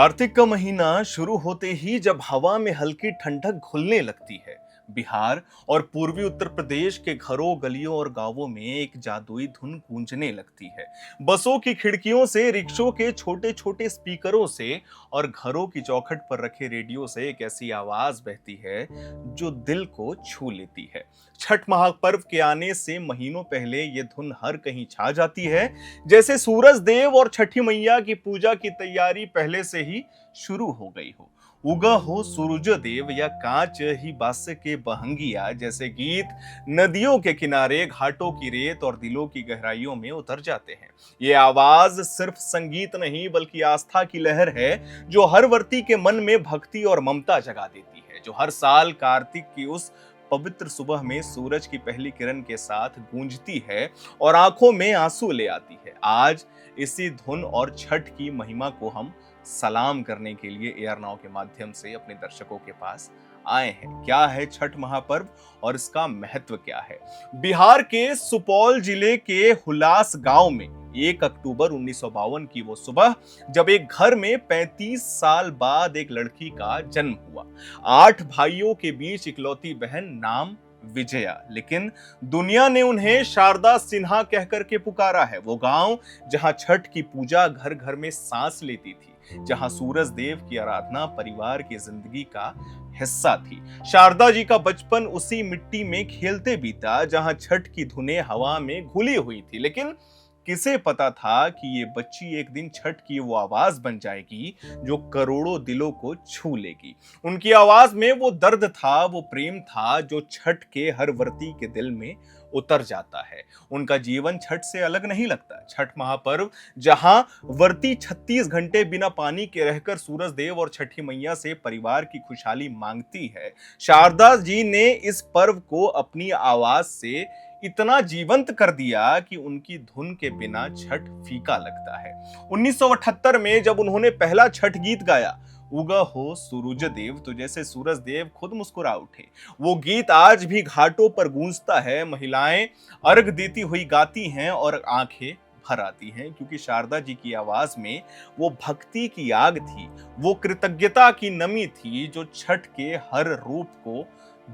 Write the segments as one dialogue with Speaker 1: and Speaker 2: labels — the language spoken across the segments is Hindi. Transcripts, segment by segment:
Speaker 1: कार्तिक का महीना शुरू होते ही जब हवा में हल्की ठंडक घुलने लगती है, बिहार और पूर्वी उत्तर प्रदेश के घरों, गलियों और गांवों में एक जादुई धुन गूंजने लगती है। बसों की खिड़कियों से, रिक्शों के छोटे छोटे स्पीकरों से और घरों की चौखट पर रखे रेडियो से एक ऐसी आवाज बहती है जो दिल को छू लेती है। छठ महापर्व के आने से महीनों पहले ये धुन हर कहीं छा जाती है, जैसे सूरज देव और छठी मैया की पूजा की तैयारी पहले से ही शुरू हो गई हो। उगा हो सूरज देव या कांच ही बास के बहंगिया जैसे गीत नदियों के किनारे, घाटों की रेत और दिलों की गहराइयों में उतर जाते हैं। ये आवाज सिर्फ संगीत नहीं बल्कि आस्था की लहर है, जो हर वर्ती के मन में भक्ति और ममता जगा देती है, जो हर साल कार्तिक की उस पवित्र सुबह में सूरज की पहली किरण के साथ गूंजती है और आंखों में आंसू ले आती है। आज इसी धुन और छठ की महिमा को हम सलाम करने के लिए एयर नाउ के माध्यम से अपने दर्शकों के पास आए हैं। क्या है छठ महापर्व और इसका महत्व क्या है? बिहार के सुपौल जिले के हुलास गांव में 1 अक्टूबर 1952 की वो सुबह, जब एक घर में 35 साल बाद एक लड़की का जन्म हुआ। 8 भाइयों के बीच इकलौती बहन, नाम विजया, लेकिन दुनिया ने उन्हें शारदा सिन्हा कहकर के पुकारा है। वो गांव जहां छठ की पूजा घर घर में सांस लेती थी, जहां सूरज देव की आराधना परिवार की जिंदगी का हिस्सा थी। शारदा जी का बचपन उसी मिट्टी में खेलते बीता जहां छठ की धुनें हवा में घुली हुई थी। लेकिन किसे पता था कि ये बच्ची एक दिन छठ की वो आवाज बन जाएगी जो करोड़ों दिलों को छू लेगी। उनकी आवाज में वो दर्द था, वो प्रेम था जो छठ के हर वर्ती के दिल में उतर जाता है। उनका जीवन छठ से अलग नहीं लगता। छठ महापर्व जहां वर्ती 36 घंटे बिना पानी के रहकर सूरज देव और छठी मैया से परिवार की खुशहाली मांगती है, शारदा जी ने इस पर्व को अपनी आवाज से इतना जीवंत कर दिया कि उनकी धुन के बिना छठ फीका लगता है। 1978 में जब उन्होंने पहला छठ गीत गाया, उगा हो सूरज देव, तो जैसे सूरज देव खुद मुस्कुरा उठे। वो गीत आज भी घाटों पर गूंजता है, महिलाएं अर्घ देती हुई गाती हैं और आंखें भर आती हैं, क्योंकि शारदा जी की आवाज में वो भक्ति की आग थी, वो कृतज्ञता की नमी थी जो छठ के हर रूप को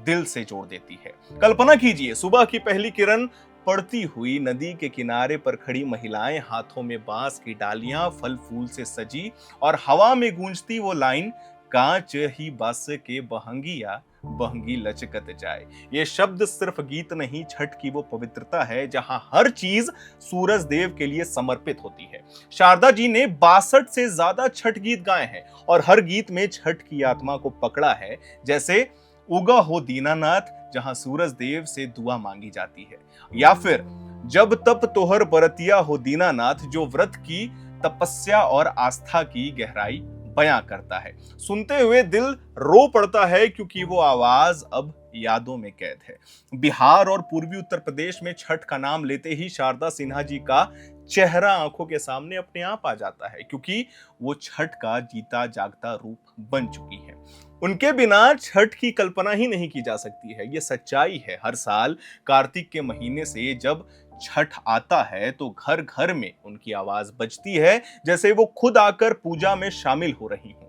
Speaker 1: दिल से जोड़ देती है। कल्पना कीजिए, सुबह की पहली किरण पड़ती हुई नदी के किनारे पर खड़ी महिलाएं, हाथों में बांस की डालियां फल फूल से सजी, और हवा में गूंजती वो लाइन, कांच ही बास के बहंगिया बहंगी लचकत जाए। ये शब्द सिर्फ गीत नहीं, छठ की वो पवित्रता है जहां हर चीज सूरज देव के लिए समर्पित होती है। शारदा जी ने 62 से ज्यादा छठ गीत गाए हैं और हर गीत में छठ की आत्मा को पकड़ा है। जैसे उगा हो दीनानाथ, जहां सूरज देव से दुआ मांगी जाती है, या फिर जब तप तोहर बरतिया हो दीनानाथ, जो व्रत की तपस्या और आस्था की गहराई बयां करता है। सुनते हुए दिल रो पड़ता है, क्योंकि वो आवाज अब यादों में कैद है। बिहार और पूर्वी उत्तर प्रदेश में छठ का नाम लेते ही शारदा सिन्हा जी का चेहरा आंखों के सामने अपने आप आ जाता है, क्योंकि वो छठ का जीता जागता रूप बन चुकी है। उनके बिना छठ की कल्पना ही नहीं की जा सकती है। ये सच्चाई है। हर साल कार्तिक के महीने से जब छठ आता है तो घर घर में उनकी आवाज बजती है, जैसे वो खुद आकर पूजा में शामिल हो रही हों।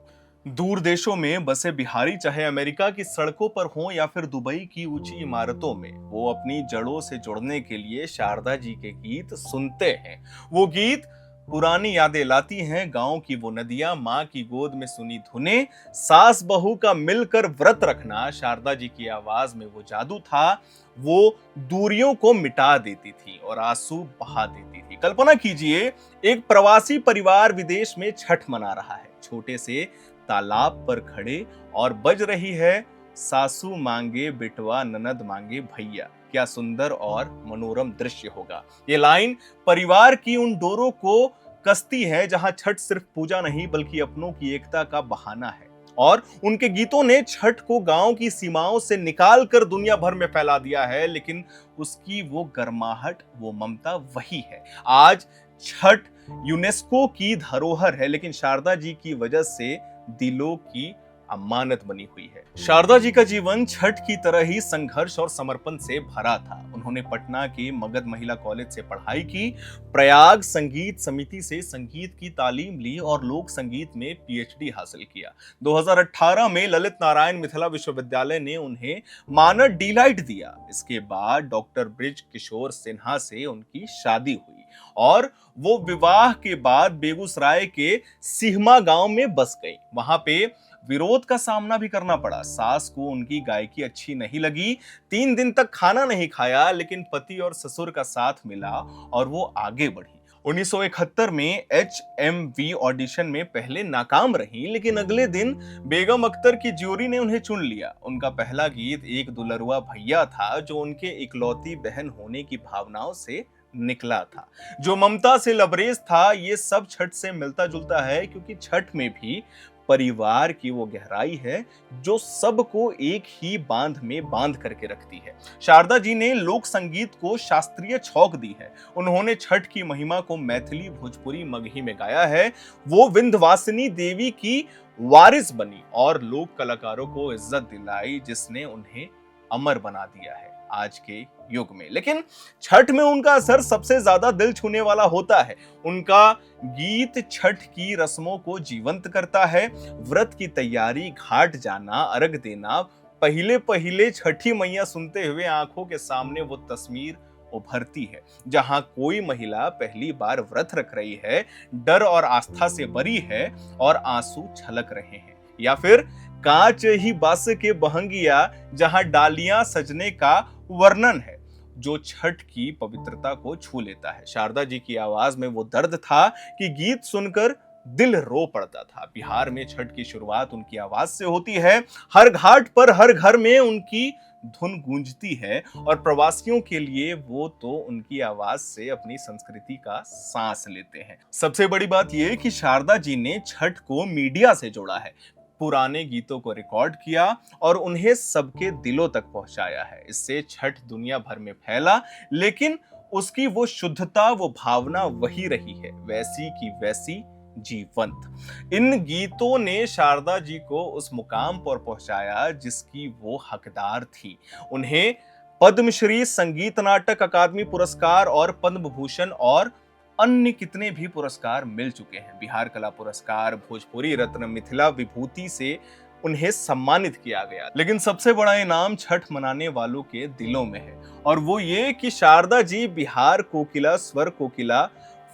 Speaker 1: दूर देशों में बसे बिहारी, चाहे अमेरिका की सड़कों पर हों या फिर दुबई की ऊंची इमारतों में, वो अपनी जड़ों से जुड़ने के लिए शारदा जी के गीत सुनते हैं। वो गीत पुरानी यादें लाती हैं, गांव की वो नदियां, माँ की गोद में सुनी धुनें, सास बहू का मिलकर व्रत रखना। शारदा जी की आवाज में वो जादू था, वो दूरियों को मिटा देती थी और आंसू बहा देती थी। कल्पना कीजिए, एक प्रवासी परिवार विदेश में छठ मना रहा है, छोटे से तालाब पर खड़े, और बज रही है, सासू मांगे बिटवा ननद मांगे भैया। क्या सुंदर और मनोरम दृश्य होगा। ये लाइन परिवार की उन डोरों को कसती है जहां छठ सिर्फ पूजा नहीं बल्कि अपनों की एकता का बहाना है। और उनके गीतों ने छठ को गांव की सीमाओं से निकाल कर दुनिया भर में फैला दिया है, लेकिन उसकी वो गर्माहट, वो ममता वही है। आज छठ यूनेस्को की धरोहर है, लेकिन शारदा जी की वजह से दिलों की अमानत बनी हुई है। शारदा जी का जीवन छठ की तरह ही संघर्ष और समर्पण से भरा था। उन्होंने पटना के मगध महिला कॉलेज से पढ़ाई की, प्रयाग संगीत समिति से संगीत की तालीम ली और लोक संगीत में पीएचडी हासिल किया। 2018 में ललित नारायण मिथिला विश्वविद्यालय ने उन्हें मानद डीलाइट दिया। इसके बाद डॉक्टर ब्रिज किशोर सिन्हा से उनकी शादी हुई और वो विवाह के बाद बेगूसराय के सिहमा गांव में बस गई। वहां पे विरोध का सामना भी करना पड़ा। सास को उनकी गायकी अच्छी नहीं लगी, 3 दिन तक खाना नहीं खाया, लेकिन पति और ससुर का साथ मिला और वो आगे बढ़ी। 1971 में HMV ऑडिशन में पहले नाकाम रही, लेकिन अगले दिन बेगम अख्तर की ज्यूरी ने उन्हें चुन लिया। उनका पहला गीत एक दुलरुआ भैया था, जो उनके इकलौती बहन होने की भावनाओं से निकला था, जो ममता से लबरेज था। ये सब छठ से मिलता जुलता है, क्योंकि छठ में भी परिवार की वो गहराई है जो सबको एक ही बांध में बांध करके रखती है। शारदा जी ने लोक संगीत को शास्त्रीय छौक दी है। उन्होंने छठ की महिमा को मैथिली, भोजपुरी, मगही में गाया है। वो विंध्यवासिनी देवी की वारिस बनी और लोक कलाकारों को इज्जत दिलाई, जिसने उन्हें अमर बना दिया है आज के युग में। लेकिन छठ में उनका असर सबसे ज्यादा दिल छूने वाला होता है। उनका गीत छठ की रस्मों को जीवंत करता है। व्रत की तैयारी, घाट जाना, अर्घ देना, पहले पहले छठी मैया सुनते हुए आंखों के सामने वो तस्वीर उभरती है, जहां कोई महिला पहली बार व्रत रख रही है, डर और आस्था से भरी है और आंसू छलक रहे हैं, या फिर कांच ही बास के बहंगिया जहां डालियां सजने का वर्णन है, जो छठ की पवित्रता को छू लेता है। शारदा जी की आवाज में वो दर्द था कि गीत सुनकर दिल रो पड़ता था। बिहार में छठ की शुरुआत उनकी आवाज से होती है। हर घाट पर, हर घर में उनकी धुन गूंजती है और प्रवासियों के लिए वो तो उनकी आवाज से अपनी संस्कृति का सांस लेते हैं। सबसे बड़ी बात यह कि शारदा जी ने छठ को मीडिया से जोड़ा है, पुराने गीतों को रिकॉर्ड किया और उन्हें सबके दिलों तक पहुंचाया है। इससे छठ दुनिया भर में फैला, लेकिन उसकी वो शुद्धता, वो भावना वही रही है, वैसी की वैसी जीवंत। इन गीतों ने शारदा जी को उस मुकाम पर पहुंचाया जिसकी वो हकदार थी। उन्हें पद्मश्री, संगीत नाटक अकादमी पुरस्कार और पद्म भूषण और अन्य कितने भी पुरस्कार मिल चुके हैं। बिहार कला पुरस्कार, भोजपुरी रत्न, मिथिला विभूति से उन्हें सम्मानित किया गया। लेकिन सबसे बड़ा इनाम छठ मनाने वालों के दिलों में है, और वो ये कि शारदा जी बिहार कोकिला, स्वर कोकिला,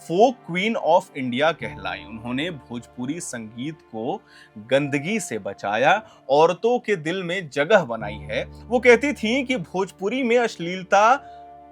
Speaker 1: फोक क्वीन ऑफ इंडिया कहलाई। उन्होंने भोजपुरी संगीत को गंदगी से बचाया, औरतों के दिल में जगह बनाई है। वो कहती थी कि भोजपुरी में अश्लीलता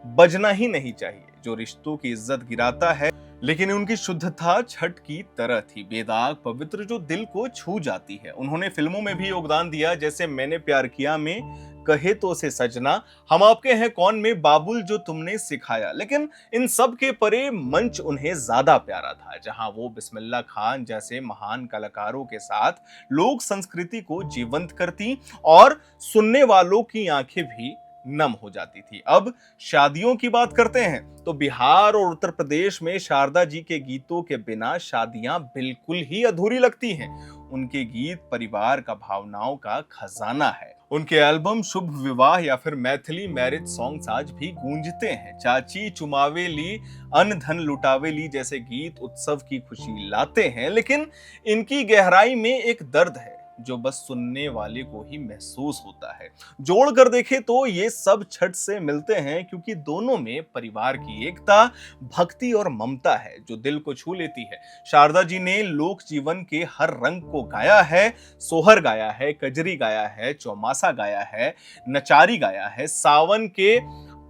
Speaker 1: बजना ही नहीं चाहिए, जो रिश्तों की इज्जत गिराता है। लेकिन उनकी शुद्धता छठ की तरह थी, बेदाग, पवित्र, जो दिल को छू जाती है। उन्होंने फिल्मों में भी योगदान दिया, जैसे मैंने प्यार किया में कहे तो से सजना, हम आपके हैं कौन में बाबुल जो तुमने सिखाया। लेकिन इन सब के परे मंच उन्हें ज्यादा प्यारा था, जहां वो बिस्मिल्लाह खान जैसे महान कलाकारों के साथ लोक संस्कृति को जीवंत करती और सुनने वालों की आंखें भी नम हो जाती थी। अब शादियों की बात करते हैं तो बिहार और उत्तर प्रदेश में शारदा जी के गीतों के बिना शादियां बिल्कुल ही अधूरी लगती हैं। उनके गीत परिवार का भावनाओं का खजाना है। उनके एल्बम शुभ विवाह या फिर मैथिली मैरिज सॉन्ग्स आज भी गूंजते हैं। चाची चुमावे ली, अन्न धन लुटावे ली जैसे गीत उत्सव की खुशी लाते हैं, लेकिन इनकी गहराई में एक दर्द है जो बस सुनने वाले को ही महसूस होता है। जोड़ कर देखे तो ये सब छठ से मिलते हैं, क्योंकि दोनों में परिवार की एकता, भक्ति और ममता है जो दिल को छू लेती है। शारदा जी ने लोक जीवन के हर रंग को गाया है। सोहर गाया है, कजरी गाया है, चौमासा गाया है, नचारी गाया है, सावन के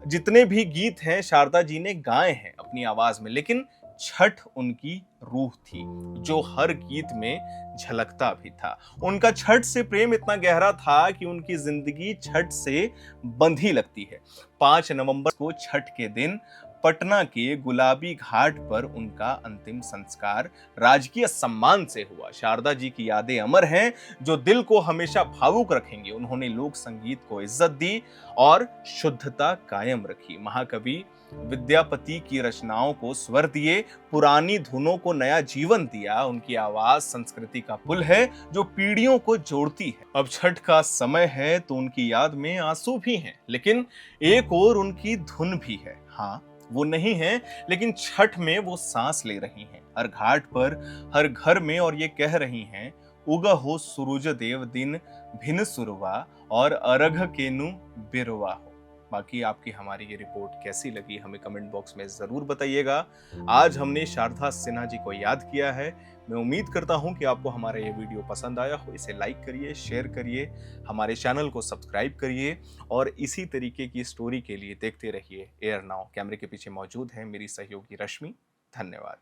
Speaker 1: जितने भी गीत हैं शारदा जी ने गाए हैं अपनी आवाज में। लेकिन छठ उनकी रूह थी, जो हर गीत में झलकता भी था। उनका छठ से प्रेम इतना गहरा था कि उनकी जिंदगी छठ से बंधी लगती है। 5 नवंबर को छठ के दिन पटना के गुलाबी घाट पर उनका अंतिम संस्कार राजकीय सम्मान से हुआ। शारदा जी की यादें अमर हैं, जो दिल को हमेशा भावुक रखेंगे। उन्होंने लोक संगीत को इज्जत दी और शुद्धता कायम रखी। महाकवि विद्यापति की रचनाओं को स्वर दिए, पुरानी धुनों को नया जीवन दिया। उनकी आवाज संस्कृति का पुल है जो पीढ़ियों को जोड़ती है। अब छठ का समय है तो उनकी याद में आंसू भी हैं, लेकिन एक और उनकी धुन भी है। हाँ, वो नहीं है, लेकिन छठ में वो सांस ले रही हैं, हर घाट पर, हर घर में, और ये कह रही हैं, उगा हो सूरज देव दिन भिन सुरवा और अरघ केनु बिरवा हो। बाकी आपकी हमारी ये रिपोर्ट कैसी लगी हमें कमेंट बॉक्स में जरूर बताइएगा। आज हमने शारदा सिन्हा जी को याद किया है। मैं उम्मीद करता हूं कि आपको हमारा ये वीडियो पसंद आया हो। इसे लाइक करिए, शेयर करिए, हमारे चैनल को सब्सक्राइब करिए और इसी तरीके की स्टोरी के लिए देखते रहिए एयर नाउ। कैमरे के पीछे मौजूद है मेरी सहयोगी रश्मि। धन्यवाद।